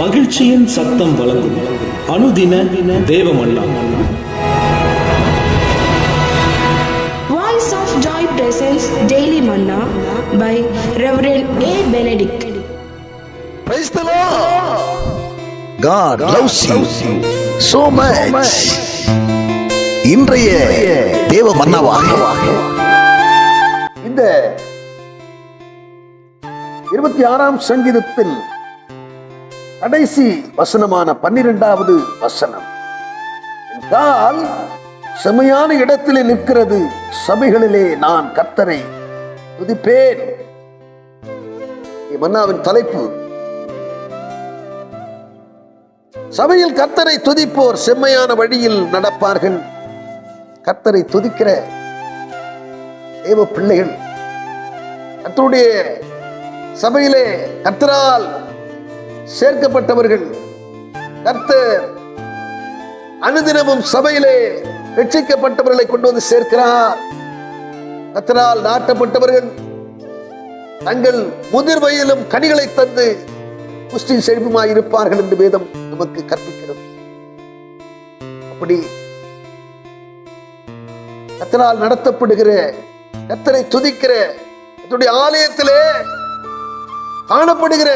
மகிழ்ச்சியின் சத்தம் வழங்கும் அனுதின தேவமன்னா. Voice of Joy presents Daily Manna by Reverend A. Benedict. Praise the Lord. God loves you so much. இன்றைய தேவ மன்னாவாக இந்த 26ஆம் சங்கீதத்தில் கடைசி வசனமான 12வது வசனம் என்றால், செமையான இடத்திலே நிற்கிறது சபைகளிலே நான் கர்த்தரை துதிப்பேன். மன்னாவின் தலைப்பு, சபையில் கர்த்தரை துதிப்போர் செம்மையான வழியில் நடப்பார்கள். கர்த்தரை துதிக்கிற தேவ பிள்ளைகள், கர்த்தருடைய சபையிலே கர்த்தரால் சேர்க்கப்பட்டவர்கள், கர்த்தர் அனுதினமும் சபையிலே ரட்சிக்கப்பட்டவர்களை கொண்டு வந்து சேர்க்கிறார். கர்த்தரால் நாட்டப்பட்டவர்கள் தங்கள் முதிர் வயதிலும் கனிகளை தந்து புஷ்டி செழிப்புமாய் இருப்பார்கள் என்று வேதம் நமக்கு கற்பிக்கிறது. அப்படி கர்த்தரால் நடத்தப்படுகிற, கர்த்தரை துதிக்கிற, கர்த்தருடைய ஆலயத்திலே காணப்படுகிற,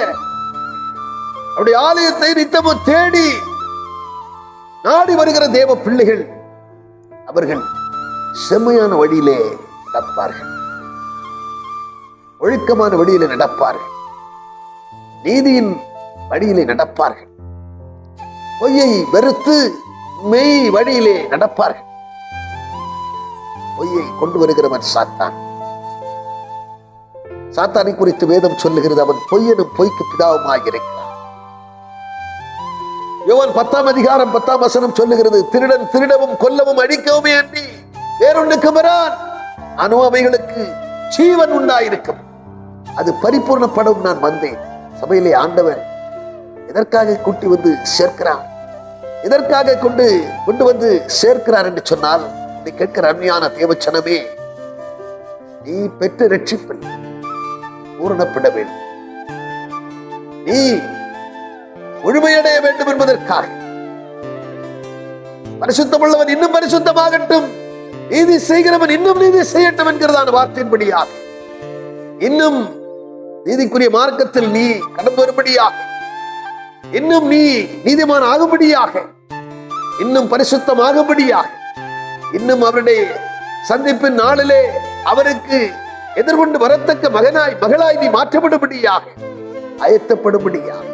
அவருடைய ஆலயத்தை நித்தமும் தேடி நாடி வருகிற தேவ பிள்ளைகள், அவர்கள் செம்மையான வழியிலே நடப்பார்கள், ஒழுக்கமான வழியிலே நடப்பார்கள், நீதியின் வழியிலே நடப்பார்கள், பொய்யை வெறுத்து மெய் வழியிலே நடப்பார்கள். பொய்யை கொண்டு வருகிறவன் சாத்தான். சாத்தானை குறித்து வேதம் சொல்லுகிறது, அவன் பொய்யனும் பொய்க்கு பிதாவுமாய் இருக்கிறான். யோவான் 10ஆம் அதிகாரம் 10ஆம் வசனம் சொல்லுகிறது, திருடன் திருடவும் கொல்லவும் அழிக்கவுமே அன்றி வேறொன்றுக்கு வரான், ஆனாலும் அவைகளுக்கு ஜீவன் உண்டாயிருக்கும், அது பரிபூர்ணப்படும் நான் வந்தேன். சபையிலே ஆண்டவர் எதற்காக கூட்டி வந்து சேர்க்கிறார், எதற்காக கொண்டு வந்து சேர்க்கிறார் என்று சொன்னால், நீ கேட்கிற அருமையான தேவச்சனமே, நீ பெற்ற ரட்சிப்பில் பூரணப்பட வேண்டும், நீ முழுமையடைய வேண்டும் என்பதற்காக. பரிசுத்தமுள்ளவன் இன்னும் பரிசுத்தமாகட்டும், நீதி செய்கிறவன் இன்னும் நீதி செய்யட்டும் என்கிறதான வார்த்தையின்படியாக, இன்னும் நீதிக்குரிய மார்க்கத்தில் நீ கடந்து வரும்படியாக, இன்னும் நீ நீதிமான் ஆகும்படியாக, இன்னும் பரிசுத்தமாகும்படியாக, இன்னும் அவருடைய சந்திப்பின் நாளிலே அவருக்கு எதிர்கொண்டு வரத்தக்க மகளாய் நீ மாற்றப்படும்படியாக, ஆயத்தப்படும்படியாக,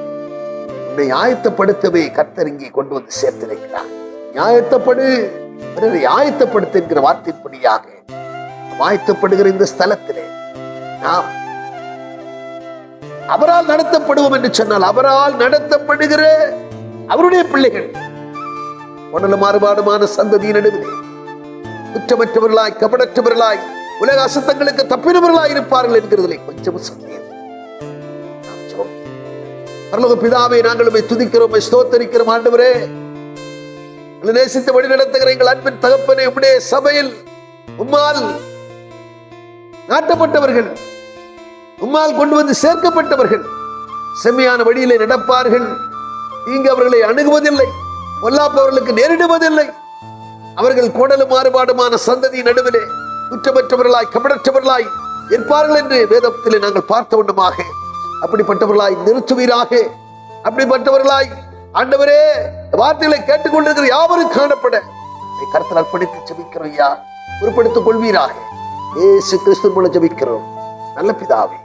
உன்னை ஆயத்தப்படுத்தவே கர்த்தர் இங்கே கொண்டு வந்து சேர்த்திருக்கிறார். ஆயத்தப்படு, ஆயத்தப்படுத்த என்கிற வார்த்தையின்படியாக ஆயத்தப்படுகிற இந்த ஸ்தலத்திலே நாம் அவரால் நடத்தப்படுவோம் என்று சொன்னால், அவரால் நடத்தப்படுகிற அவருடைய பிள்ளைகள் உடலும் மாறுபாடுமான சந்ததி நடுவிலே குற்றமற்றவர்களாய் கபடற்றவர்களாய் உலக அசுத்தங்களுக்கு தப்பினவர்களாய் இருப்பார்கள் என்கிறதிலே கொஞ்சம் சந்தேகம். பரலோக பிதாவே, நாங்கள் உம்மை துதிக்கிறோம், ஸ்தோத்தரிக்கிறோம். ஆண்டவரே, நேசித்து வழி நடத்துகிற எங்கள் அன்பின் தகப்பனே, உம்முடைய சபையில் உம்மால் நாட்டப்பட்டவர்கள், உம்மால் கொண்டு வந்து சேர்க்கப்பட்டவர்கள் செம்மையான வழியிலே நடப்பார்கள். இங்கு அவர்களை அணுகுவதில்லை, பொல்லாப்பவர்களுக்கு நேரிடுவதில்லை. அவர்கள் கோடலும் மாறுபாடுமான சந்ததி நடுவிலே குற்றமற்றவர்களாய் கபடற்றவர்களாய் இருப்பார்கள் என்று வேதத்திலே நாங்கள் பார்த்த வண்ணமாக அப்படிப்பட்டவர்களாய் நிறுத்துவீராக. அப்படிப்பட்டவர்களாய் ஆண்டவரே, வார்த்தைகளை கேட்டுக்கொண்டிருக்கிற யாவரும் காணப்பட கர்த்தர் அர்ப்பணித்து ஜெபிக்கிறோம். ஐயா, பொறுப்படுத்திக் கொள்வீராக. இயேசு கிறிஸ்து மூலம் ஜெபிக்கிறோம் நல்ல பிதாவே,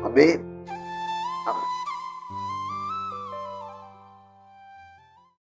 ஆமென்.